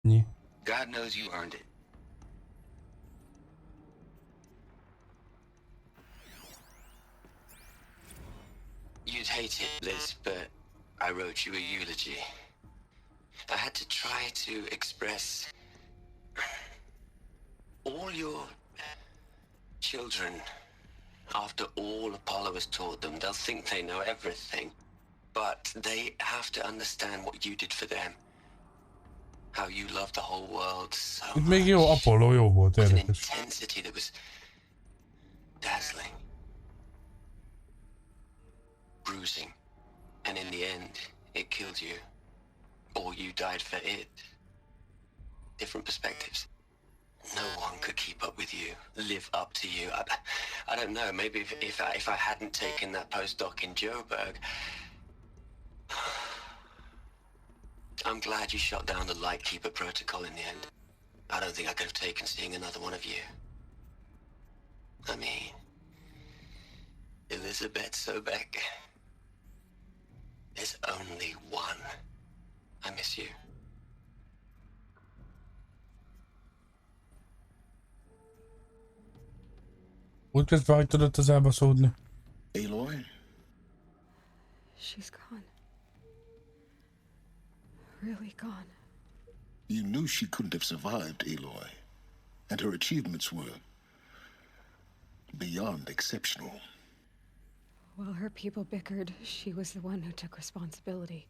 God knows you earned it. You'd hate it, Liz, but I wrote you a eulogy. I had to try to express all your children. After all Apollo has taught them, they'll think they know everything. But they have to understand what you did for them. How you loved the whole world so much. Még jó, Apollo jó volt, With an érdekes. intensity that was dazzling. Bruising. And in the end, it killed you. Or you died for it. Different perspectives. No one could keep up with you, live up to you. I don't know, maybe if I hadn't taken that postdoc in Joburg. I'm glad you shot down the Lightkeeper protocol in the end. I don't think I could have taken seeing another one of you. I mean, Elizabeth Sobeck. There's only one. I miss you. Úgy közben hagytad ott az elbaszódni. Aloy? She's gone. Really gone. You knew she couldn't have survived, Aloy. And her achievements were beyond exceptional. While her people bickered, she was the one who took responsibility.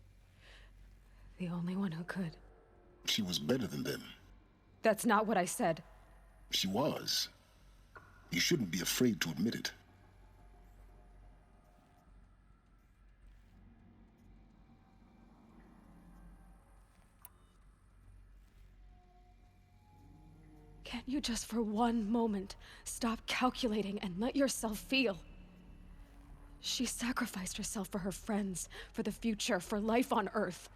The only one who could. She was better than them. That's not what I said. She was. You shouldn't be afraid to admit it. Can't you just for one moment stop calculating and let yourself feel? She sacrificed herself for her friends, for the future, for life on Earth.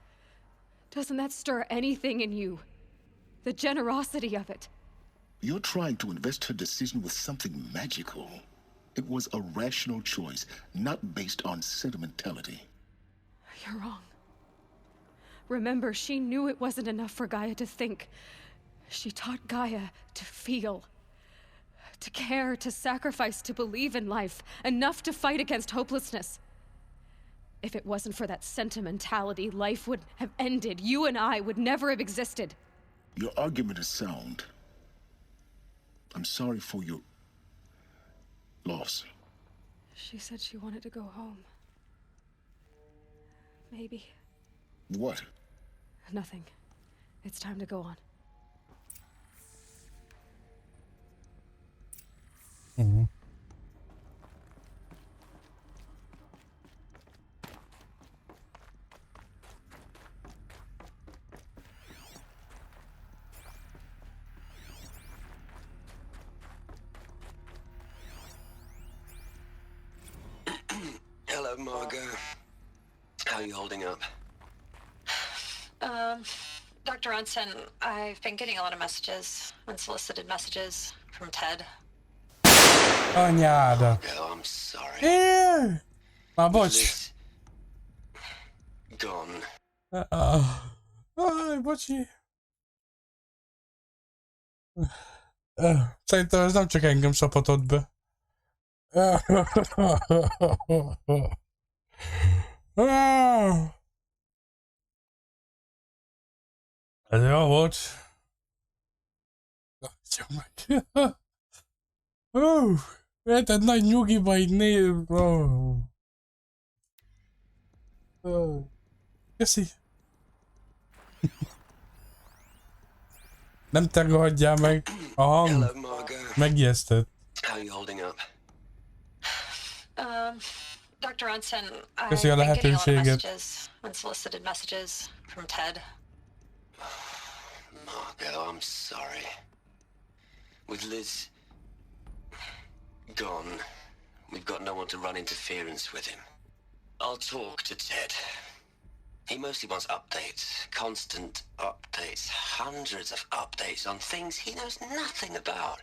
Doesn't that stir anything in you? The generosity of it. You're trying to invest her decision with something magical. It was a rational choice, not based on sentimentality. You're wrong. Remember, she knew it wasn't enough for Gaia to think. She taught Gaia to feel, to care, to sacrifice, to believe in life, enough to fight against hopelessness. If it wasn't for that sentimentality, life would have ended. You and I would never have existed. Your argument is sound. I'm sorry for your loss. She said she wanted to go home. Maybe. What? Nothing. It's time to go on. Mm-hmm. Hello, Margot. How are you holding up? Dr. Ronson, I've been getting a lot of messages, unsolicited messages from Ted. Anyáda. Margot, I'm sorry. Már bocs. Liz gone. Aj, bocsi. Szerintem ez nem csak engem szapatott be. Ez jó volt. Érted, nagy nyugiba így néz. Köszi. Nem te ragadjál meg. A hang megijesztett. How are you holding up? Dr. Ronson, I've Köszi a been getting a lot of lehetőséget. messages, unsolicited messages from Ted. Margot, I'm sorry. With Liz gone, we've got no one to run interference with him. I'll talk to Ted. He mostly wants updates, constant updates, hundreds of updates on things he knows nothing about.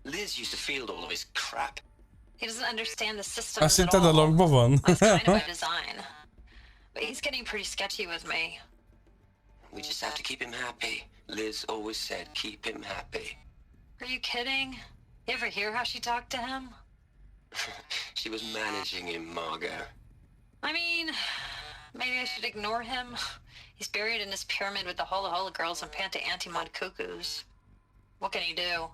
Liz used to field all of his crap. He doesn't understand the systems Azt at hitted a all. logban van? That's kind of by design. But he's getting pretty sketchy with me. We just have to keep him happy. Liz always said keep him happy. Are you kidding? You ever hear how she talked to him? She was managing him, Margot. I mean, maybe I should ignore him. He's buried in his pyramid with the Hola Hola girls and Panta Antimod cuckoos. What can he do?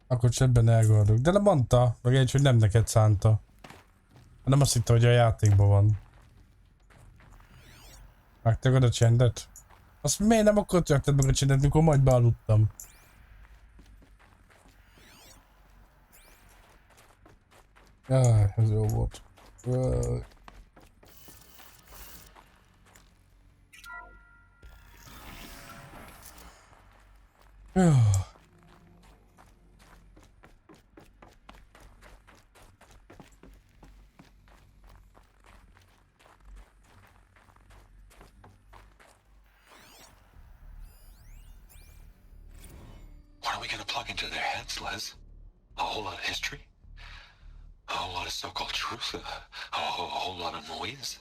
Akkor csendben elgondolok. De nem mondta, meg egy, hogy nem neked szánta. Nem azt hitte, hogy a játékban van. Megtagod a csendet? Azt miért nem akkor törted meg a csendet, mikor majd bealudtam? Jaj, ez jó volt. Jaj. Jaj. What are we gonna plug into their heads, Liz? A whole lot of history? A whole lot of so-called truth? A whole lot of noise?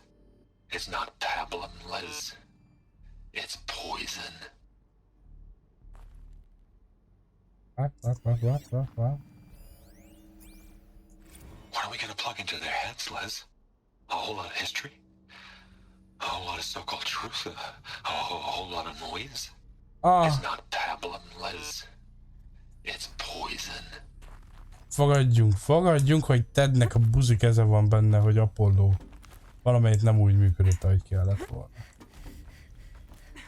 It's not pablum, Liz. It's poison. What? What are we gonna plug into their heads, Liz? A whole lot of history? A whole lot of so-called truth? A whole lot of noise? It's not pablum, Liz. It's poison. Fogadjunk, hogy Tednek a buzi keze van benne, hogy Apollo valamelyik nem úgy működött, ahogy kellett volna.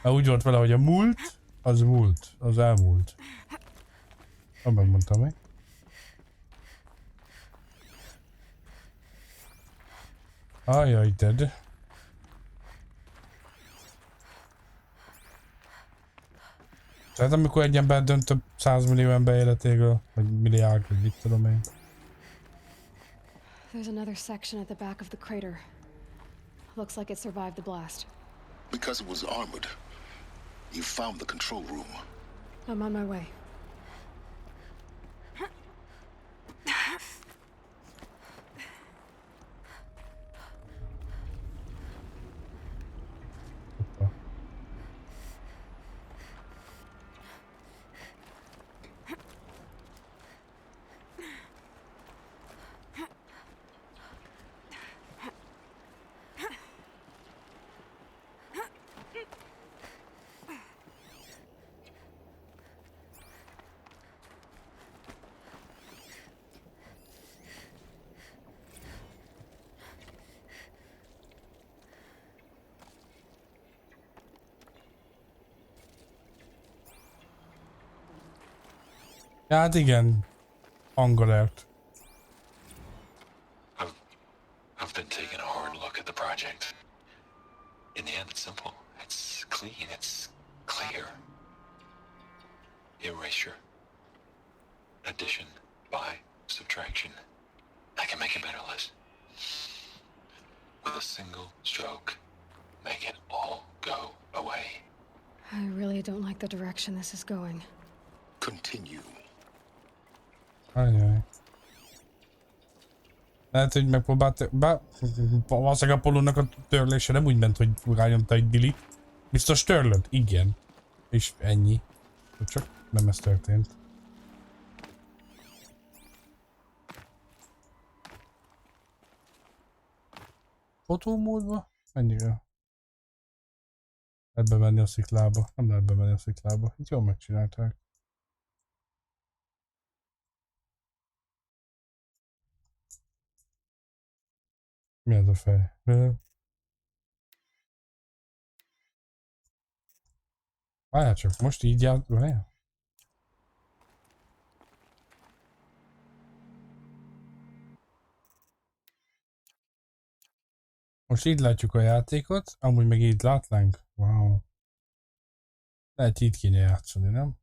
Mert úgy volt vele, hogy a múlt, az elmúlt. Megmondtam, mi? Ajaj, Ted. Tehát amikor egy ember dönt több 100 millió ember életéről, vagy milliárd, vagy mit tudom én. There's another section at the back of the crater. Looks like it survived the blast. Because it was armored, you found the control room. I'm on my way. Ja, hát igen. Angolert. I've been taking a hard look at the project. In the end, it's simple. It's clean. It's clear. Erasure. Addition. By subtraction. I can make it better, Liz. With a single stroke, make it all go away. I really don't like the direction this is going. Continue. Ajaj. Lehet, hogy megpróbált... Valószínűleg Apollónak a törlése nem úgy ment, hogy rányomta egy delete. Biztos törlött? Igen. És ennyi. Csak nem ez történt. Fotómódba? Mennyire? Lehet bemenni a sziklába. Nem lehet bemenni a sziklába. Itt jól megcsinálták. Mi ez a fej? Várjál csak, most így várjál? Most így látjuk a játékot, amúgy meg így látnánk. Wow. Lehet így kéne játszani, nem?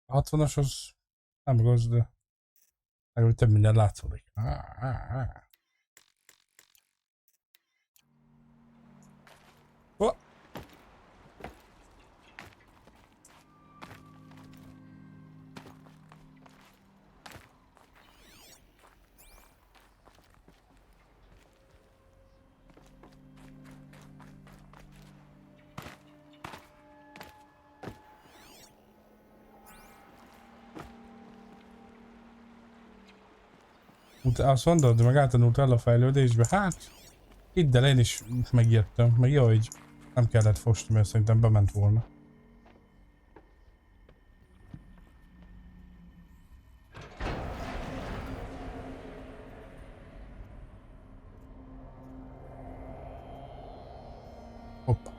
A 60-as az nem rossz, de legalább több minden látszódik. Oh. Azt mondod, meg áttanult el a fejlődésbe? Hát, hidd el, én is megijedtem. Meg jó, hogy nem kellett fosni, mert szerintem bement volna. Hoppá.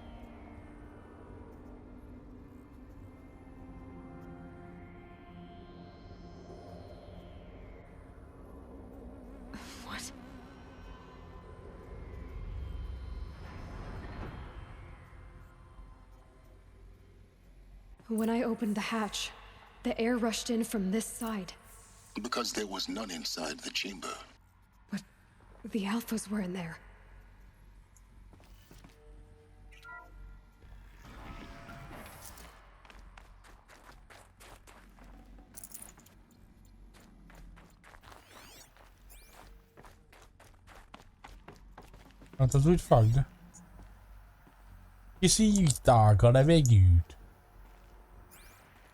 When I opened the hatch, the air rushed in from this side. Because there was none inside the chamber. But the alphas were in there. Hát az úgy fagd. Kiszívták a levegőt.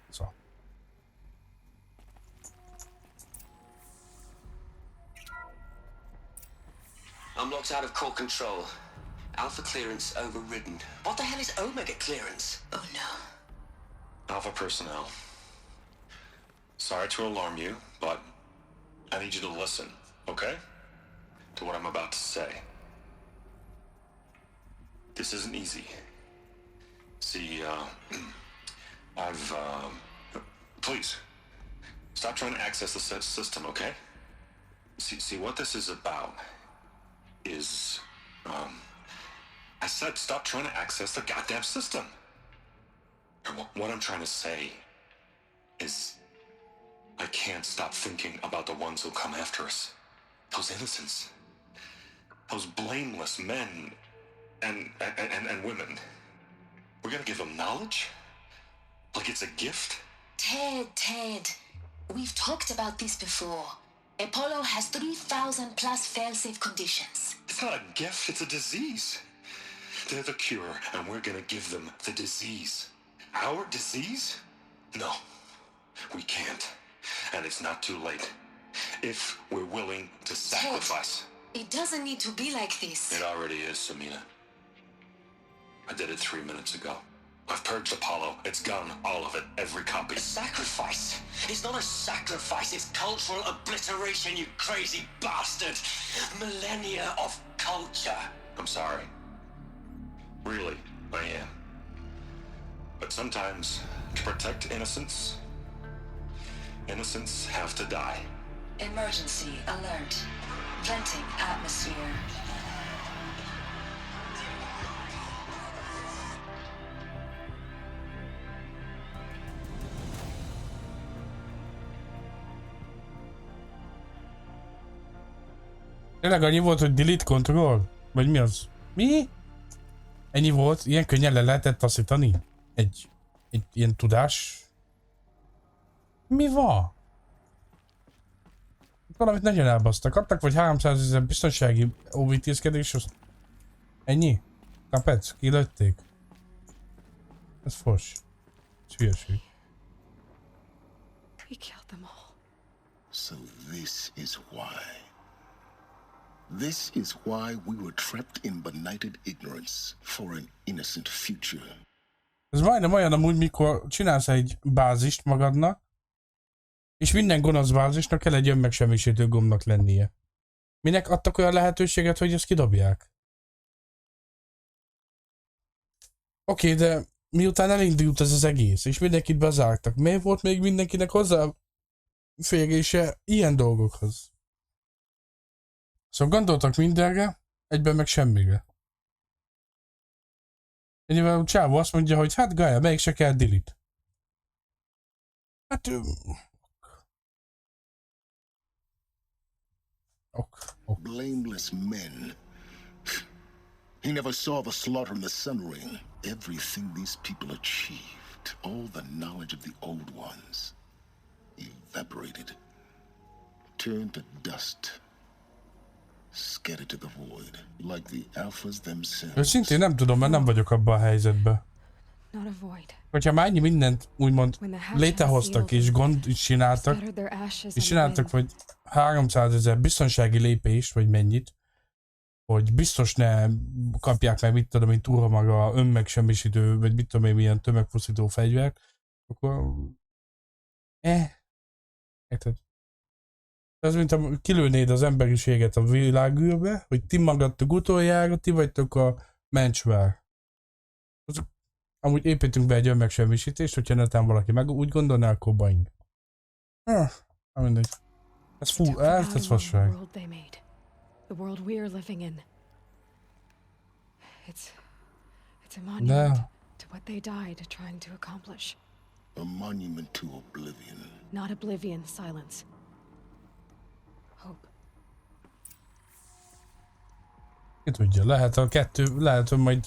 Szó. I'm locked out of core control. Alpha clearance overridden. What the hell is Omega clearance? Oh no. Alpha personnel. Sorry to alarm you, but I need you to listen, okay? To what I'm about to say. This isn't easy. See, please, stop trying to access the system, okay? See, what this is about is, I said stop trying to access the goddamn system. And what I'm trying to say is, I can't stop thinking about the ones who come after us. Those innocents. Those blameless men and women. We're gonna give them knowledge? Like it's a gift? Ted, we've talked about this before. Apollo has 3,000 plus fail-safe conditions. It's not a gift, it's a disease. They're the cure, and we're gonna give them the disease. Our disease? No, we can't. And it's not too late. If we're willing to sacrifice. Ted, it doesn't need to be like this. It already is, Samina. I did it 3 minutes ago. I've purged Apollo. It's gone, all of it, every copy. A sacrifice? It's not a sacrifice, it's cultural obliteration, you crazy bastard! Millennia of culture! I'm sorry. Really, I am. But sometimes, to protect innocence, innocents have to die. Emergency alert. Venting atmosphere. Tényleg annyi volt, hogy delete control? Vagy mi az? Mi? Ennyi volt? Ilyen könnyen le lehetett taszítani? Egy ilyen tudás? Mi van? Valamit nagyon elbasztak. Adtak vagy 300 000 biztonsági óvintézkedés, azt... Ennyi? Kapec? Kilőtték? Ez fos. Ez hülyeség. We killed them all. So this is why. This is why we were trapped in benighted ignorance for an innocent future. Ez majdnem olyan amúgy, mikor csinálsz egy bázist magadnak, és minden gonosz bázisnak kell egy önmegsemmisítő gombnak lennie. Minek adtak olyan lehetőséget, hogy ezt kidobják? Oké, de miután elindult ez az egész, és mindenkit bezártak, miért volt még mindenkinek hozzáférése ilyen dolgokhoz? Szóval gondoltak mindenre, egyben meg semmire. Ennyivel a csávó azt mondja, hogy hát Gaia, melyik se kell delete. Hát... Blameless men. He never saw the slaughter in the Sun Ring. Everything these people achieved, all the knowledge of the old ones, evaporated, turned to dust. Scattered to the void, like the alphas themselves. Őszintén nem tudom, mert nem vagyok abban a helyzetben. Hogyha már ennyi mindent úgymond létrehoztak és csináltak, vagy 300 000 biztonsági lépést, vagy mennyit, hogy biztos ne kapják meg, mit tudom én, túlra maga önmegsemmisítő, vagy mit tudom én, milyen tömegpusztító fegyvert, akkor... Érted? Ez mint ha kilőnéd az emberiséget a világűrbe, hogy ti magadtok utoljára, ti vagytok a mencsvár. Amúgy építünk be egy önmegsemmisítést, hogyha netán valaki meg úgy gondolná, akkor baing. Mindegy. Ez fú, ez fasság. The world we're living in. It's a monument to what they died trying to accomplish. A monument to oblivion. Not oblivion, silence. Hope. Ki tudja, lehet a kettő, lehet, hogy majd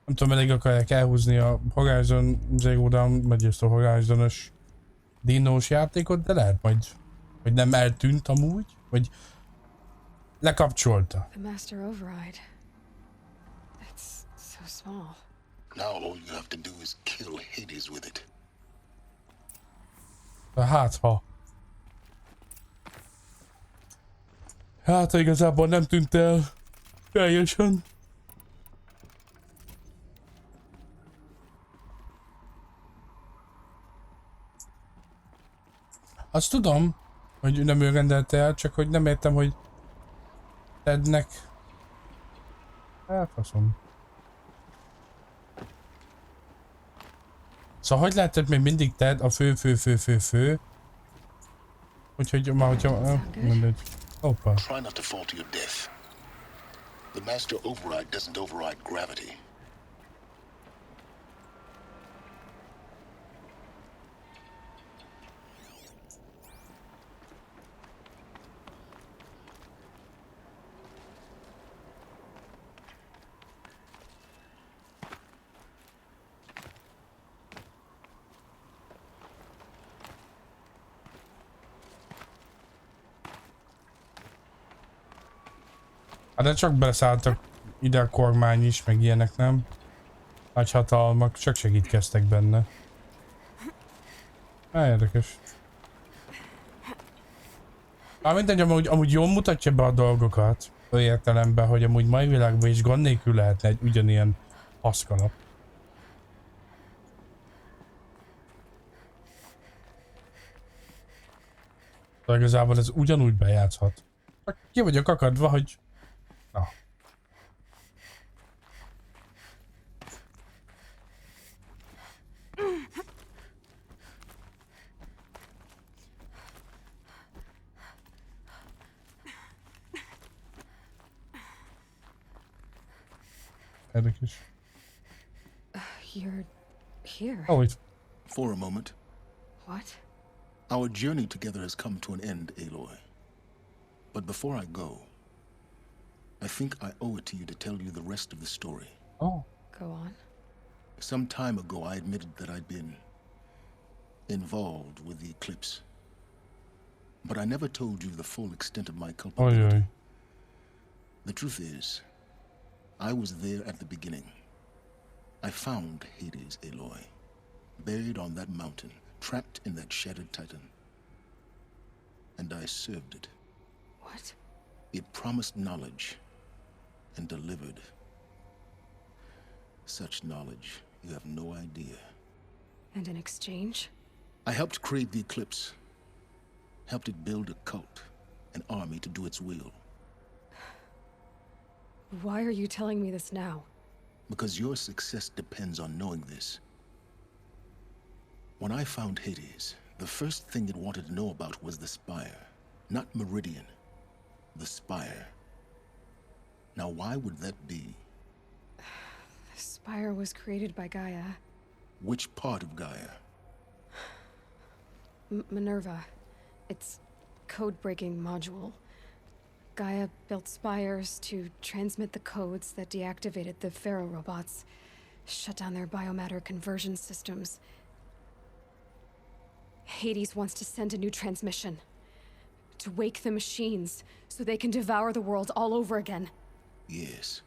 nem tudom, elég akarják elhúzni a Horizon Zero Dawn, vagy ezt a Horizon-os dinós játékot, de lehet majd, hogy nem eltűnt amúgy, vagy lekapcsolta. The master override. It's so small. Now all you have to do is kill Hades with it. Hát ha. Hát igazából nem tűnt el teljesen. Azt tudom, hogy nem ő rendelte el, csak hogy nem értem, hogy Tednek... Hát faszom. Szóval hogy lehetett még mindig Ted a fő? Úgyhogy már hogyha... mindegy. Hoppa. Try not to fall to your death. The master override doesn't override gravity. De csak beleszálltak ide a kormány is, meg ilyenek, nem? Nagy hatalmak, csak segítkeztek benne. Érdekes. Mindegy, amúgy jól mutatja be a dolgokat. Olyan értelemben, hogy amúgy mai világban is gond nélkül lehetne egy ugyanilyen haszkalap. De igazából ez ugyanúgy bejátszhat. Ki vagyok akadva, hogy... Na. Érdekes. You're here. Oh, wait. For a moment. What? Our journey together has come to an end, Aloy. But before I go, I think I owe it to you to tell you the rest of the story. Oh. Go on. Some time ago, I admitted that I'd been involved with the eclipse. But I never told you the full extent of my culpability. Oy. The truth is, I was there at the beginning. I found Hades, Aloy, buried on that mountain, trapped in that shattered titan. And I served it. What? It promised knowledge and delivered. Such knowledge, you have no idea. And in exchange? I helped create the eclipse. Helped it build a cult, an army to do its will. Why are you telling me this now? Because your success depends on knowing this. When I found Hades, the first thing it wanted to know about was the Spire. Not Meridian. The Spire. Now why would that be? The Spire was created by Gaia. Which part of Gaia? Minerva. Its code-breaking module. Gaia built spires to transmit the codes that deactivated the Pharaoh robots, shut down their biomatter conversion systems. Hades wants to send a new transmission. To wake the machines, so they can devour the world all over again. Yes.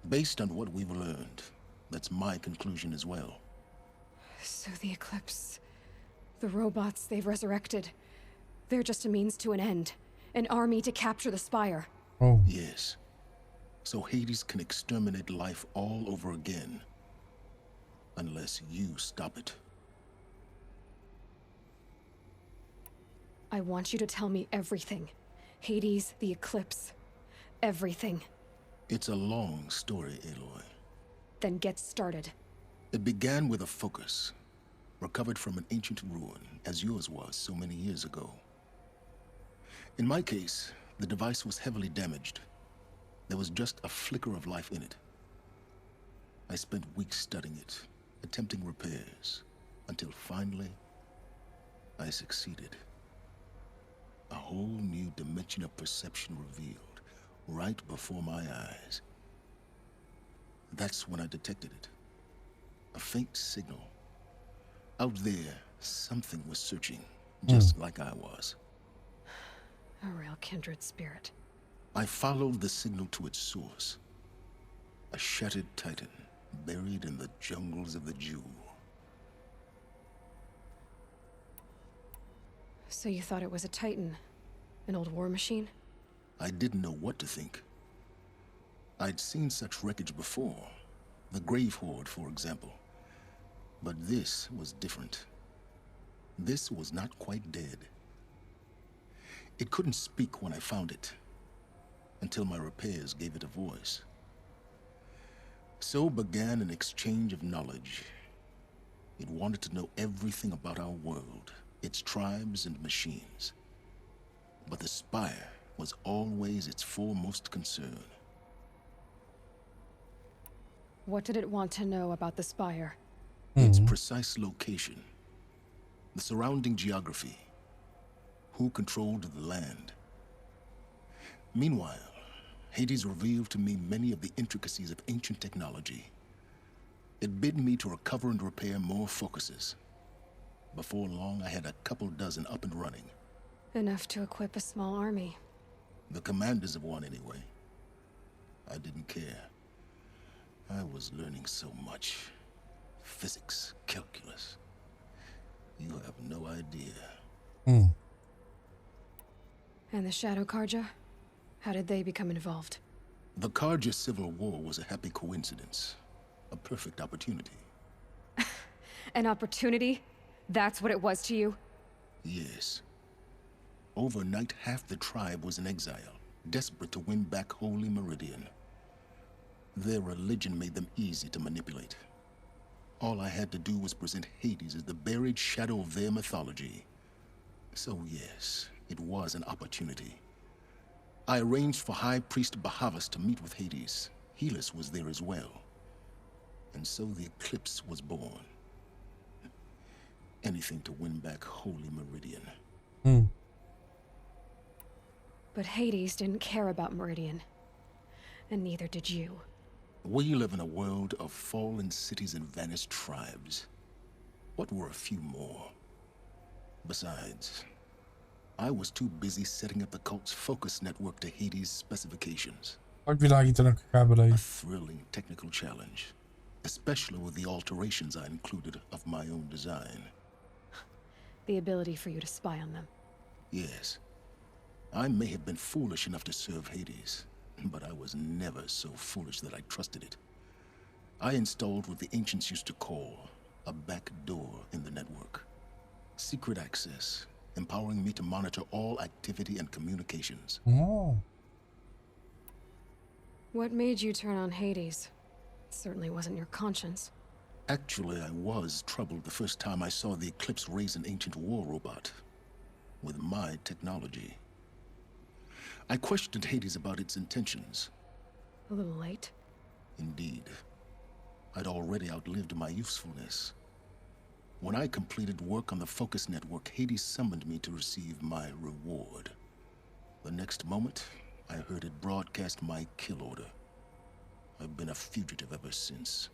Based on what we've learned, that's my conclusion as well. So the Eclipse, the robots they've resurrected, they're just a means to an end. An army to capture the Spire. Oh. Yes. So Hades can exterminate life all over again. Unless you stop it. I want you to tell me everything. Hades, the eclipse, everything. It's a long story, Aloy. Then get started. It began with a focus, recovered from an ancient ruin, as yours was so many years ago. In my case, the device was heavily damaged. There was just a flicker of life in it. I spent weeks studying it, attempting repairs, until finally, I succeeded. A whole new dimension of perception revealed, right before my eyes. That's when I detected it. A faint signal. Out there, something was searching, just like I was. A real kindred spirit. I followed the signal to its source. A shattered titan, buried in the jungles of the Jew. So you thought it was a Titan? An old war machine? I didn't know what to think. I'd seen such wreckage before. The Grave Horde, for example. But this was different. This was not quite dead. It couldn't speak when I found it, until my repairs gave it a voice. So began an exchange of knowledge. It wanted to know everything about our world, its tribes and machines. But the Spire was always its foremost concern. What did it want to know about the Spire? Its precise location, the surrounding geography, who controlled the land. Meanwhile, Hades revealed to me many of the intricacies of ancient technology. It bid me to recover and repair more focuses. Before long, I had a couple dozen up and running. Enough to equip a small army. The commanders of one, anyway. I didn't care. I was learning so much. Physics, calculus. You have no idea. And the Shadow Karja? How did they become involved? The Karja Civil War was a happy coincidence. A perfect opportunity. An opportunity? That's what it was to you? Yes. Overnight, half the tribe was in exile, desperate to win back Holy Meridian. Their religion made them easy to manipulate. All I had to do was present Hades as the buried shadow of their mythology. So yes, it was an opportunity. I arranged for High Priest Bahavas to meet with Hades. Helis was there as well. And so the eclipse was born. Anything to win back Holy Meridian. But Hades didn't care about Meridian. And neither did you. We live in a world of fallen cities and vanished tribes. What were a few more? Besides, I was too busy setting up the cult's focus network to Hades' specifications. Megvilágítanak a kábelei. A thrilling technical challenge, especially with the alterations I included of my own design. The ability for you to spy on them. Yes. I may have been foolish enough to serve Hades, but I was never so foolish that I trusted it. I installed what the ancients used to call a back door in the network. Secret access, empowering me to monitor all activity and communications. What made you turn on Hades? It certainly wasn't your conscience. Actually, I was troubled the first time I saw the Eclipse raise an ancient war robot with my technology. I questioned Hades about its intentions. A little late? Indeed. I'd already outlived my usefulness. When I completed work on the focus network, Hades summoned me to receive my reward. The next moment, I heard it broadcast my kill order. I've been a fugitive ever since.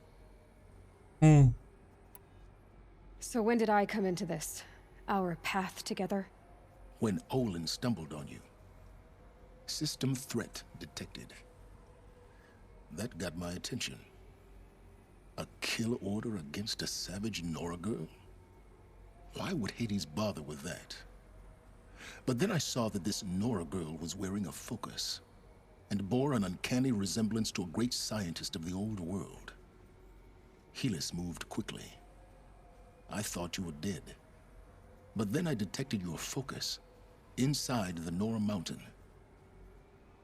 So when did I come into this? Our path together? When Olin stumbled on you. System threat detected. That got my attention. A kill order against a savage Nora girl? Why would Hades bother with that? But then I saw that this Nora girl was wearing a focus and bore an uncanny resemblance to a great scientist of the old world. Helis moved quickly. I thought you were dead. But then I detected your focus inside the Nora mountain.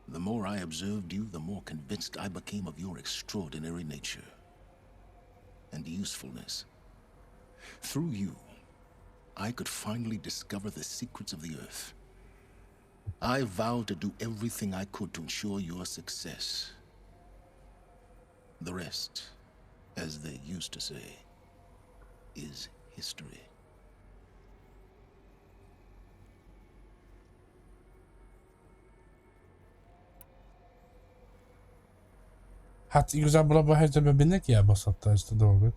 The more I observed you, the more convinced I became of your extraordinary nature and usefulness. Through you, I could finally discover the secrets of the Earth. I vowed to do everything I could to ensure your success. The rest, as they used to say, is history. Hát igazából abban a helyzetben mindenki elbaszhatta ezt a dolgot.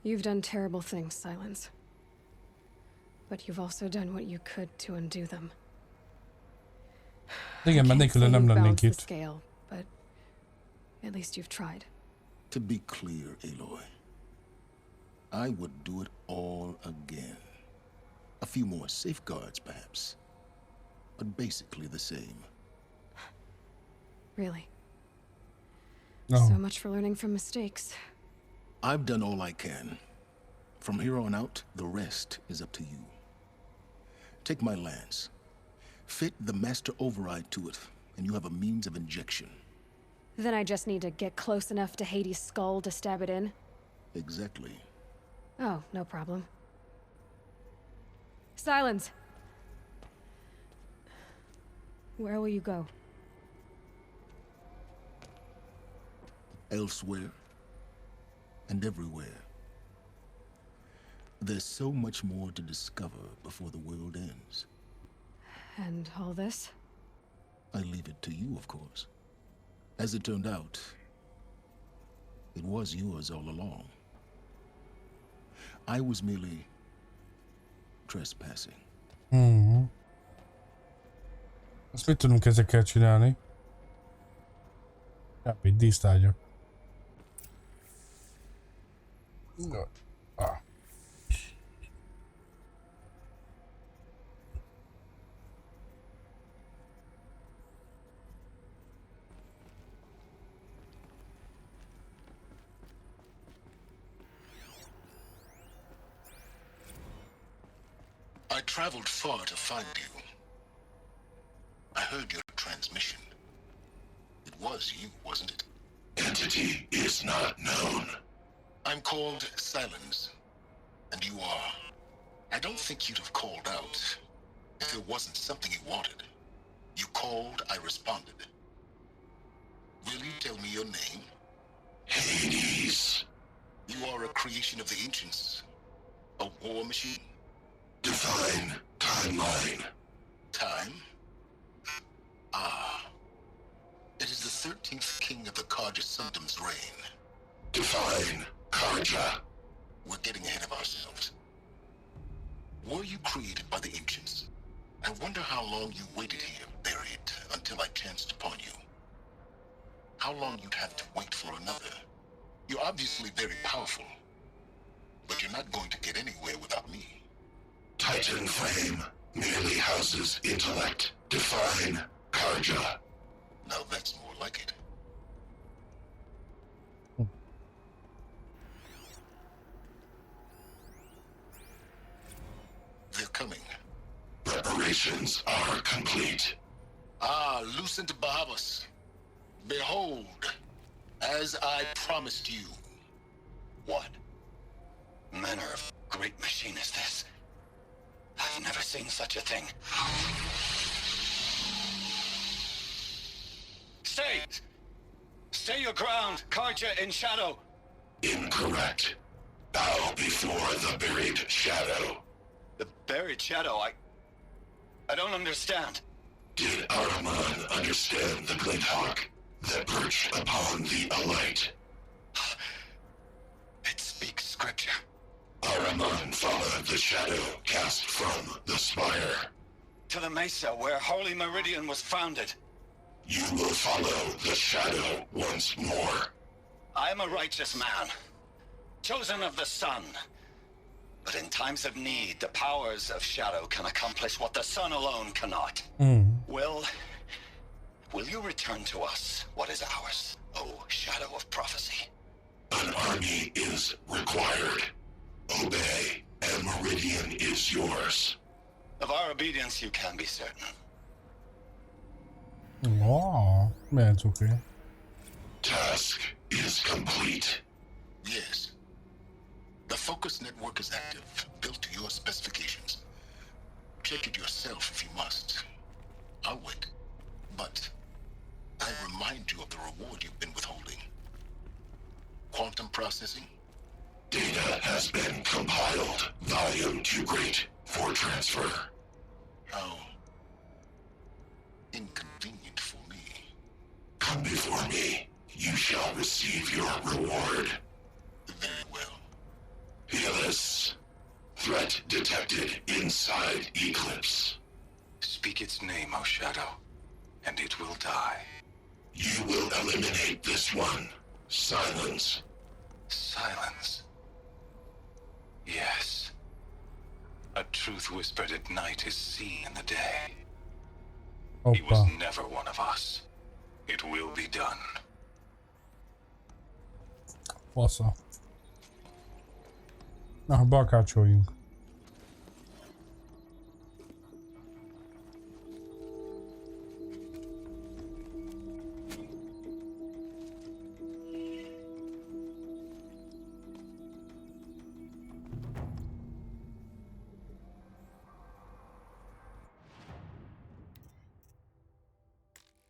You've done terrible things, Silence. But you've also done what you could to undo them. Igen, mert nélkül nem lennénk itt. Scale, but at least you've tried. To be clear, Aloy, I would do it all again. A few more safeguards, perhaps, but basically the same. Really? No. So much for learning from mistakes. I've done all I can. From here on out, the rest is up to you. Take my lance. Fit the master override to it, and you have a means of injection. Then I just need to get close enough to Hades' skull to stab it in? Exactly. Oh, no problem. Silence! Where will you go? Elsewhere and everywhere. There's so much more to discover before the world ends. And all this? I leave it to you, of course. As it turned out, it was yours all along. I was merely trespassing. Azt mit tudunk ezekkel csinálni? Semmit, dísztárgyak. Ah. I traveled far to find you. I heard your transmission. It was you, wasn't it? Entity is not known. I'm called Silence, and you are. I don't think you'd have called out if there wasn't something you wanted. You called, I responded. Will you tell me your name? Hades. You are a creation of the ancients. A war machine? Define timeline. Time? Ah. It is the 13th king of the Karja Sundam's reign. Define Karja. We're getting ahead of ourselves. Were you created by the ancients? I wonder how long you waited here, buried, until I chanced upon you. How long you'd have to wait for another. You're obviously very powerful, but you're not going to get anywhere without me. Titan Flame merely houses intellect. Define Karja. Now that's more like it. They're coming. Preparations are complete. Ah, Lucent Bahavas. Behold, as I promised you. What manner of great machine is this? I've never seen such a thing. Stay! Stay your ground, Karja in shadow! Incorrect. Bow before the buried shadow. The buried shadow, I don't understand. Did Ahriman understand the glint hawk that perched upon the alight? It speaks scripture. Ahriman followed the shadow cast from the spire. To the mesa where Holy Meridian was founded. You will follow the shadow once more. I am a righteous man, chosen of the sun. But in times of need, the powers of shadow can accomplish what the sun alone cannot. Will you return to us what is ours, O shadow of prophecy? An army is required. Obey, and Meridian is yours. Of our obedience you can be certain. Oh, that's okay. Task is complete. Yes. The focus network is active, built to your specifications. Check it yourself if you must. I'll wait. But I remind you of the reward you've been withholding. Quantum processing? Data has been compiled. Volume too great for transfer. How inconvenient for me. Come before me. You shall receive your reward. Very well. Helis. Threat detected inside Eclipse. Speak its name, O Shadow, and it will die. You will eliminate this one. Silence. Silence. Yes. A truth whispered at night is seen in the day. He was never one of us. It will be done. Fasza. Na, balkácsoljunk.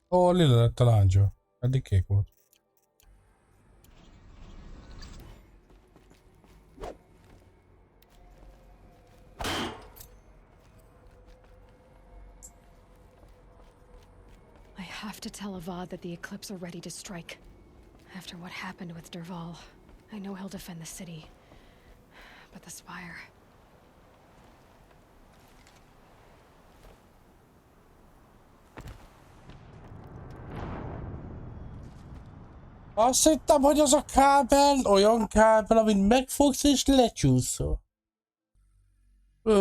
Ó, lila lett a lándzsa. Eddig kék volt. I have to tell Avad that the Eclipse are ready to strike. After what happened with Derval, I know he'll defend the city. But the Spire... Azt hittem, hogy az a kábel olyan kábel, amit megfogsz és lecsúszol. I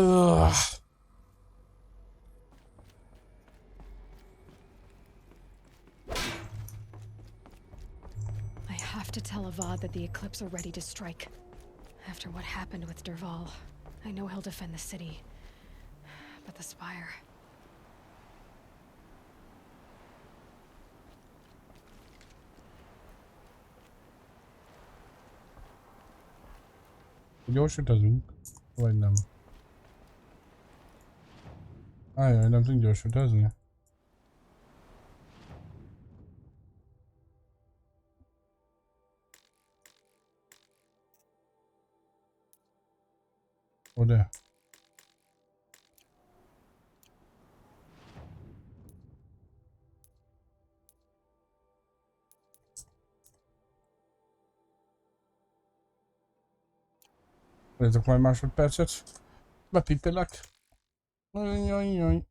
have to tell Avad that the Eclipse are ready to strike. After what happened with Derval, I know he'll defend the city. But the Spire... Gyors utazunk? Vagy nem? Ajaj, nem tudunk gyors utazni? Oda. Nézzük majd másodpercet. Bepipelek. Jaj.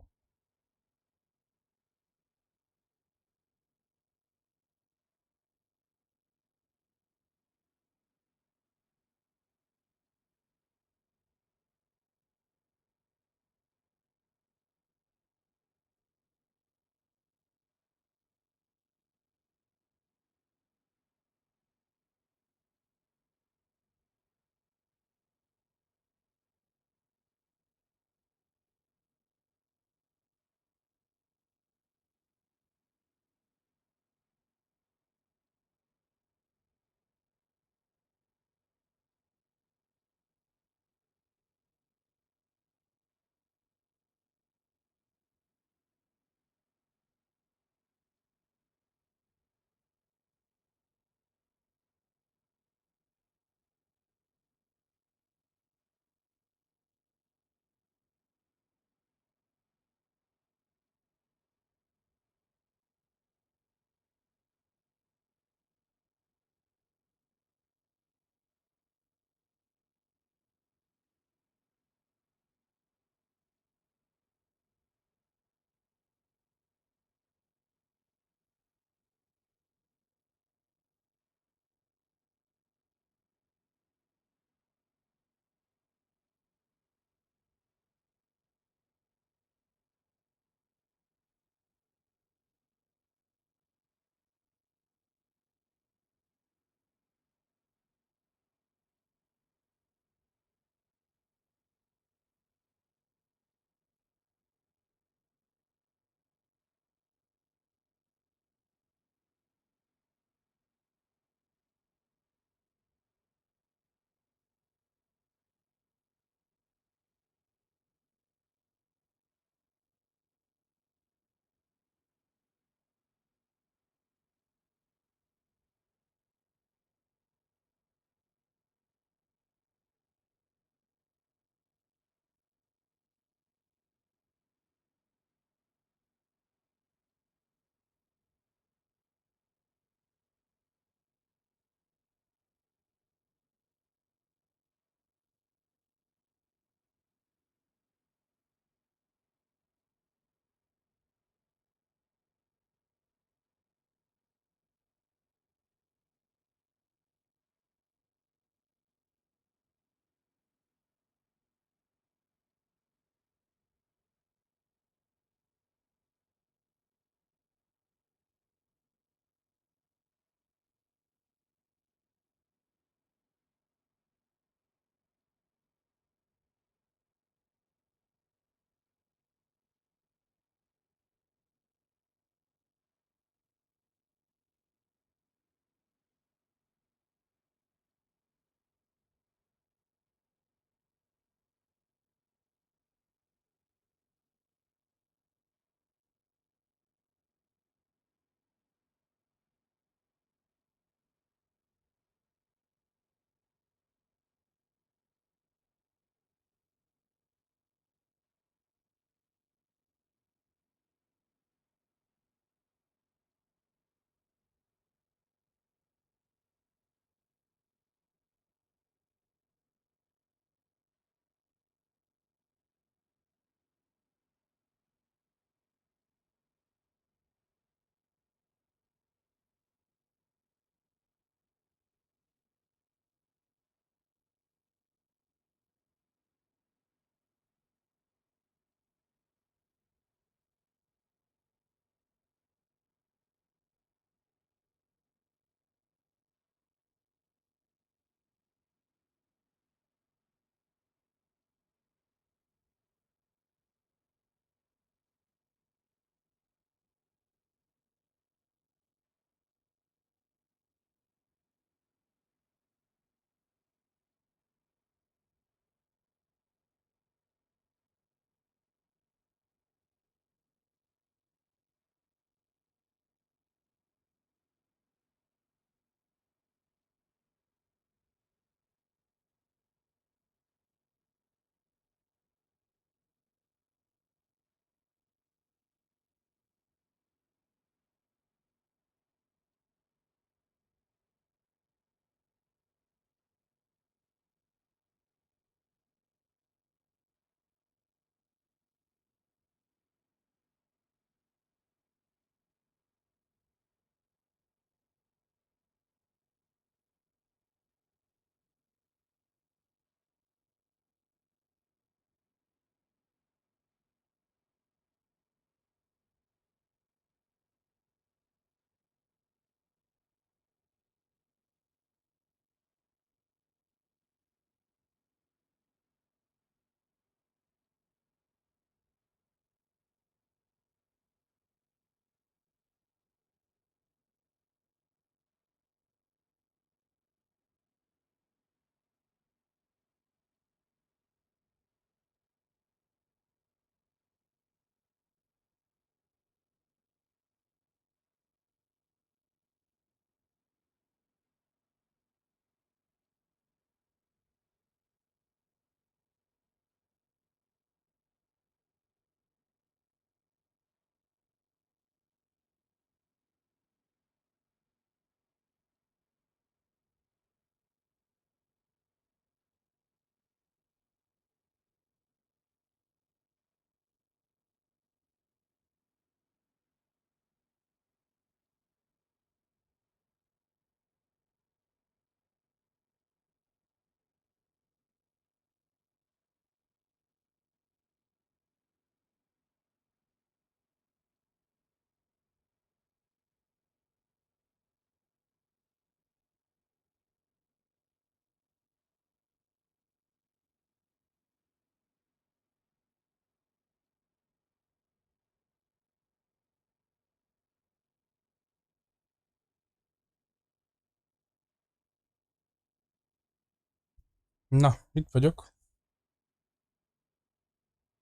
Na, itt vagyok.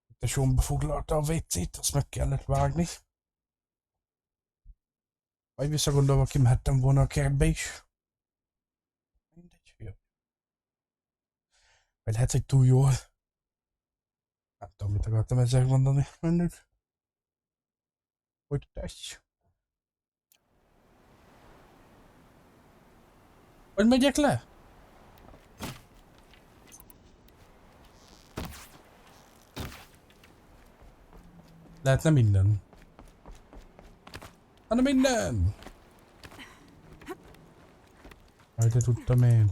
Itt a somba foglalta a WC-t, azt meg kellett vágni. Majd visszagondolva kimehettem volna a kertbe is. Mindegy, jó. Vagy lehet, hogy túl jól. Nem tudom, mit akartam ezzel mondani. Mindegy. Hogy tesz? Hogy megyek le? Lehetne minden. Hanem minden! Majd tudtam én.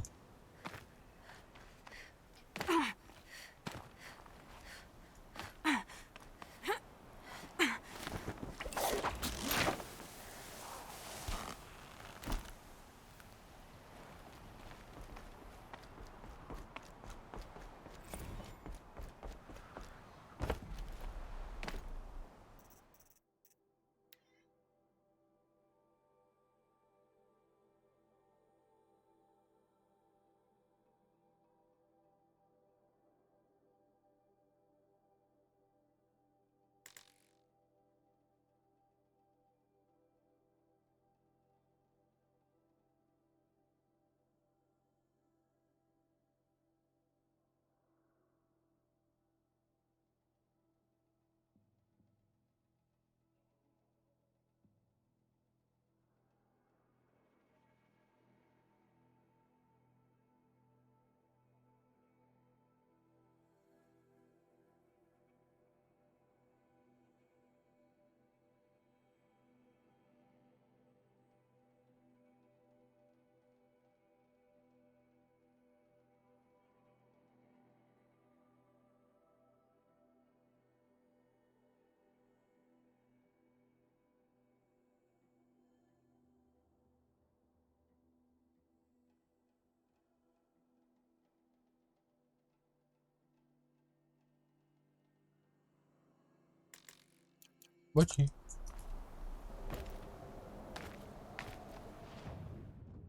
Bocsi.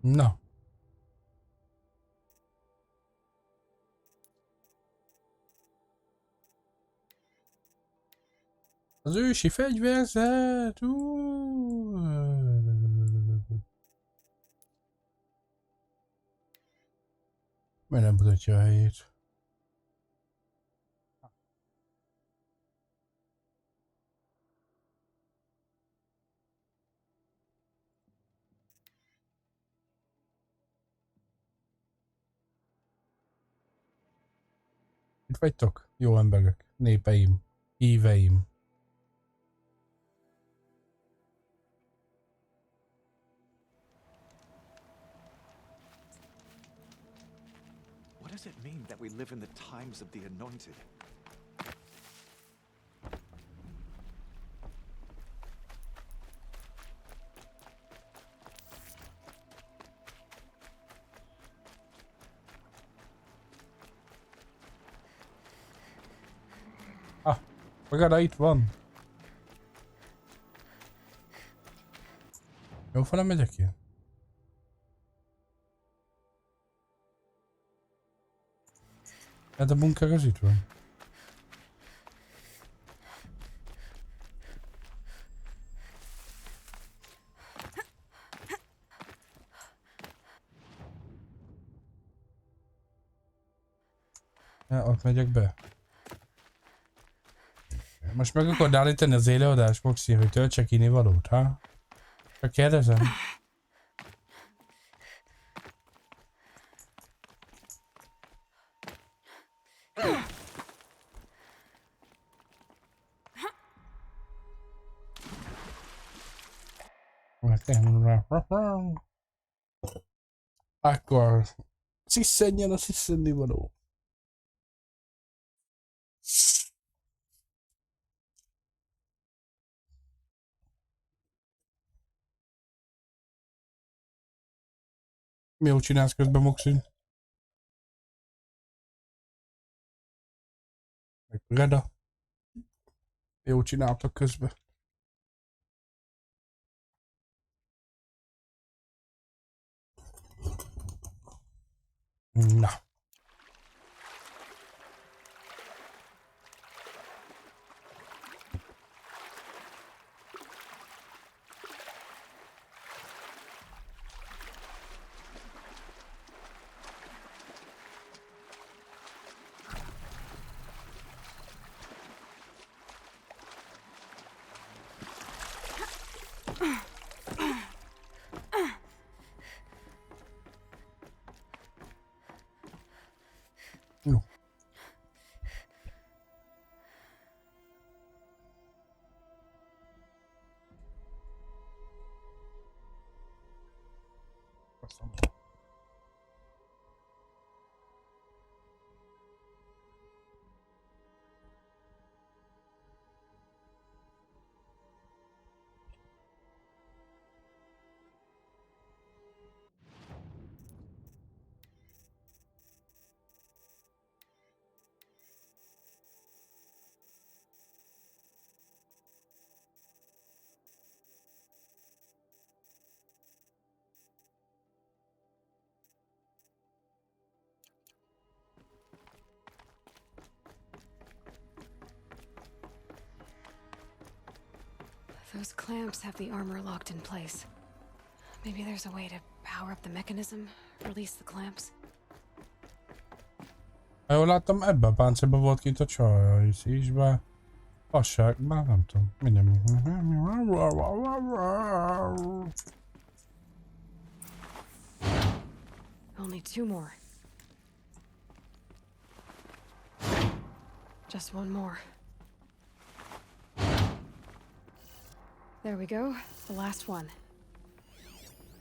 Na. Az ősi fegyverzet. Miért nem mutatja a helyét? Itt vagytok? Jó emberek, népeim, híveim. What does it mean that we live in the times of the anointed? Magára itt van. Jó fel, megyek ki? Hát a bunker az itt van. Ja, ott megyek be. Most meg akarod állítani az élőadást, Moxi, hogy töltsek innivalót, ha? Csak kérdezem. Akkor sziszenjen a sziszennivaló. Mi jó csinálsz közben, Moxin? Meg Reda. Jó csináltak közben. Na. Jó. Those clamps have the armor locked in place. Maybe there's a way to power up the mechanism, release the clamps. Ha jól láttam, ebben a páncélban volt kint a csaj, is be. Passág, már nem tudom, minden. Only 2 more. Just 1 more. There we go, the last one.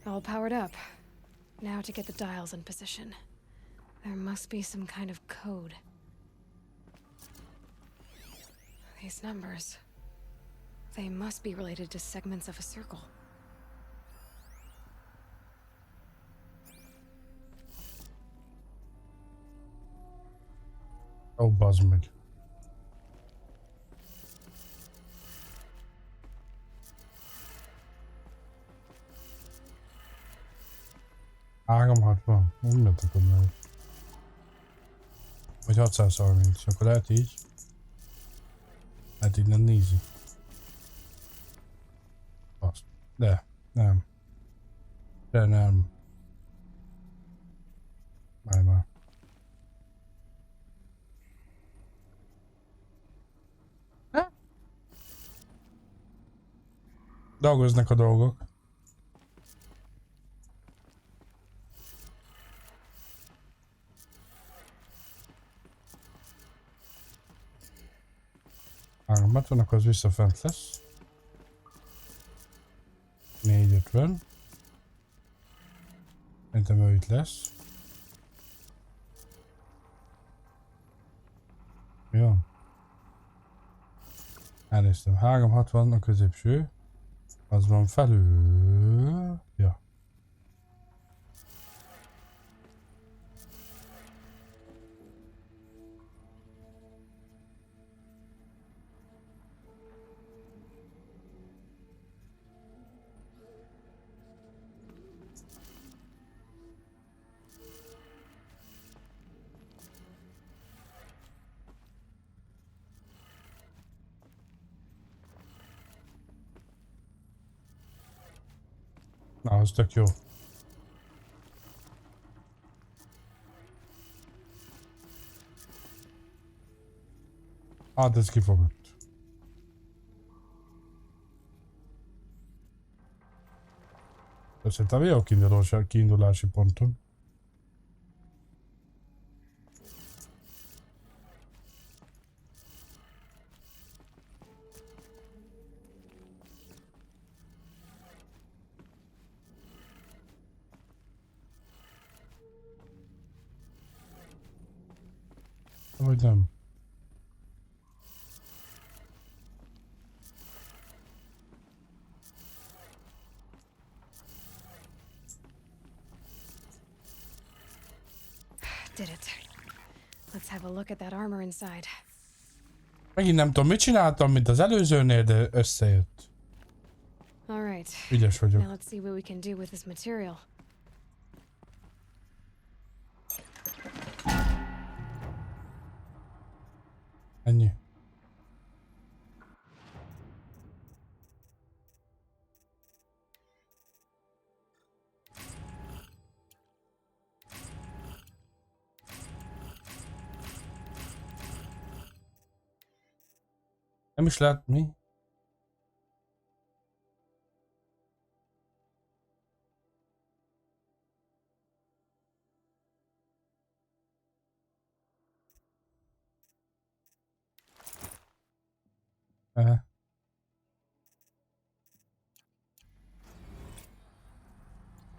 All powered up. Now to get the dials in position. There must be some kind of code. These numbers, they must be related to segments of a circle. Ó, bazd meg. Ágam van, nem tudom meg. Vagy 630, akkor lehet így. Hát így nem nézi. Azt. De, nem. De nem. Már. Dolgoznak a dolgok. A betonak az visszafent lesz. 450. Szerintem ő itt lesz. Jó. Elnéztem. 360 a középső. Az van felül. Ja. Na, az tök jó. Hát ez kifogott. Szerintem jó kiindulási ponton. Vagy nem. Did it. Let's have a look at that armor inside. Megint nem tudom, mit csináltam, mint az előzőnél, de összejött. All right. Ügyes vagyok. Now let's see what we can do with this material. Ennyi. Nem is lehet mi?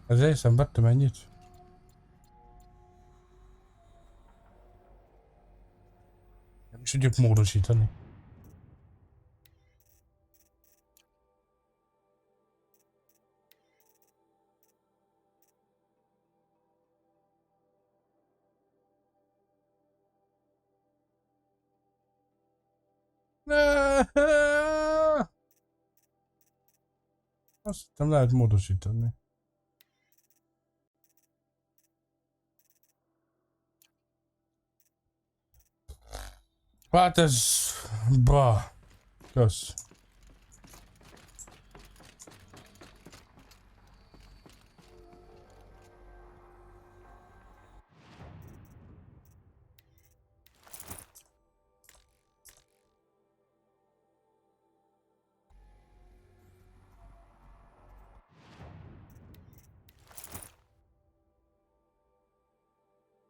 Ezért szenvedtem ennyit? Nem is tudjuk módosítani. Azt nem lehet módosítani. Hát ez... Bah. Kösz.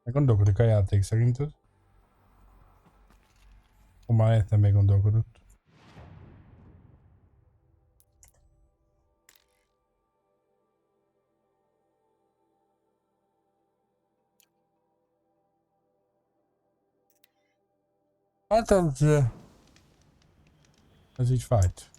Gondolkodik a játék szerinted? Már értem, még gondolkodott. Hát ez így fájt.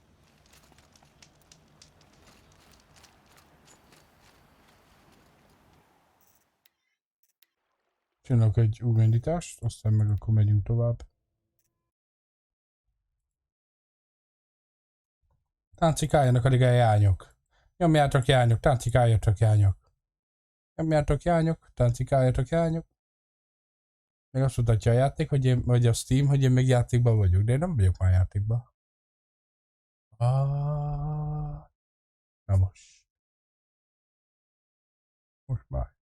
Csinálok egy újraindítást, aztán meg akkor megyünk tovább. Táncikáljanak addig a jányok. Nyomjátok jányok, táncikáljatok jányok. Nyomjátok jányok, táncikáljatok jányok. Még azt mutatja a játék, hogy én, vagy a Steam, hogy én még játékban vagyok, de én nem vagyok már játékban. Na most. Most már.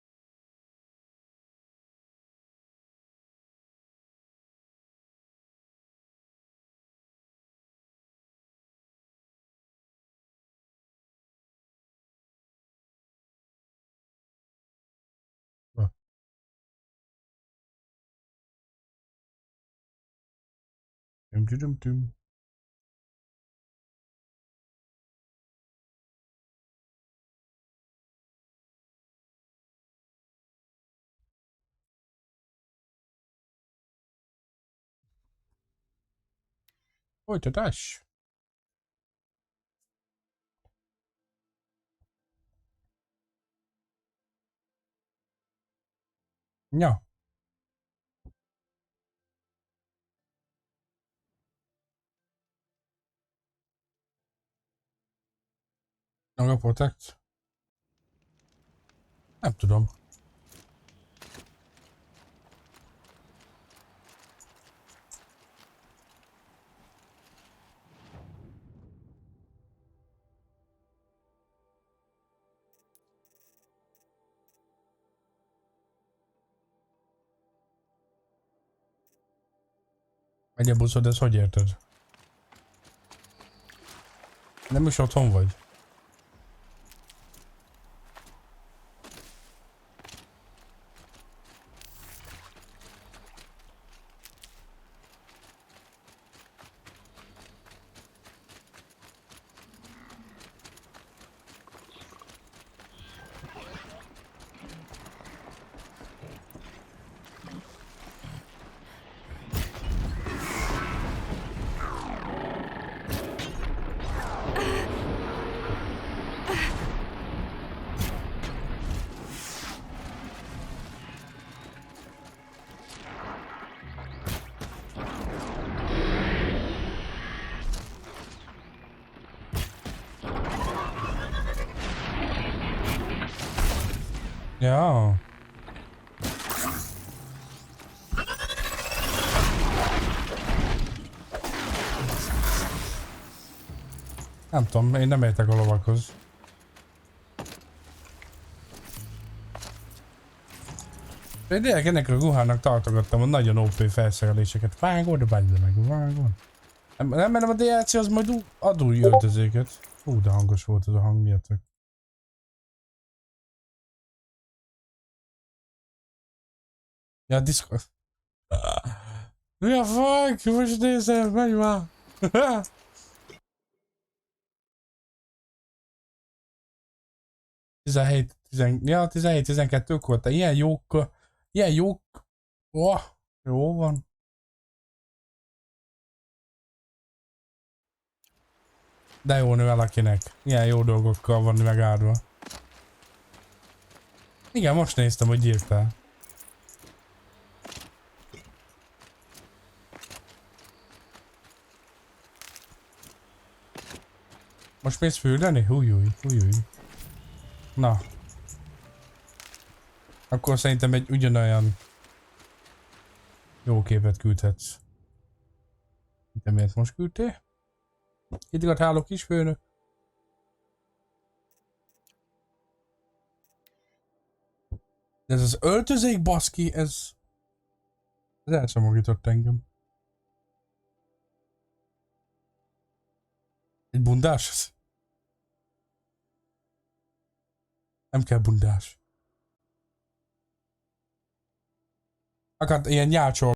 Tum. Folytatás. Ja. Protect? Nem tudom. Megy a buszod, ezt hogy érted? Nem is otthon vagy. Ja. Nem tudom, én nem értek a lovakhoz. Én direkt ennek a ruhának tartogattam a nagyon OP felszereléseket. Vágod, vagy meg vágod. Nem menem a DLC, az majd adúj öltözéket. Hú, de hangos volt ez a hang miattok. Ja, Discord. Mi a fuck? Most nézem, menj már! 17-12-kor, te ilyen jók, oh, jó van. De jó nő valakinek, ilyen jó dolgokkal van megáldva. Igen, most néztem, hogy írtál. Most mész fürdeni? Hújjúj. Na. Akkor szerintem egy ugyanolyan jó képet küldhetsz. Te miért most küldtél? Gratulálok is, főnök. Ez az öltözék, baszki, ez elszomorított engem. Egy bundás? Nem kell bundás. Akár ilyen nyálcsol.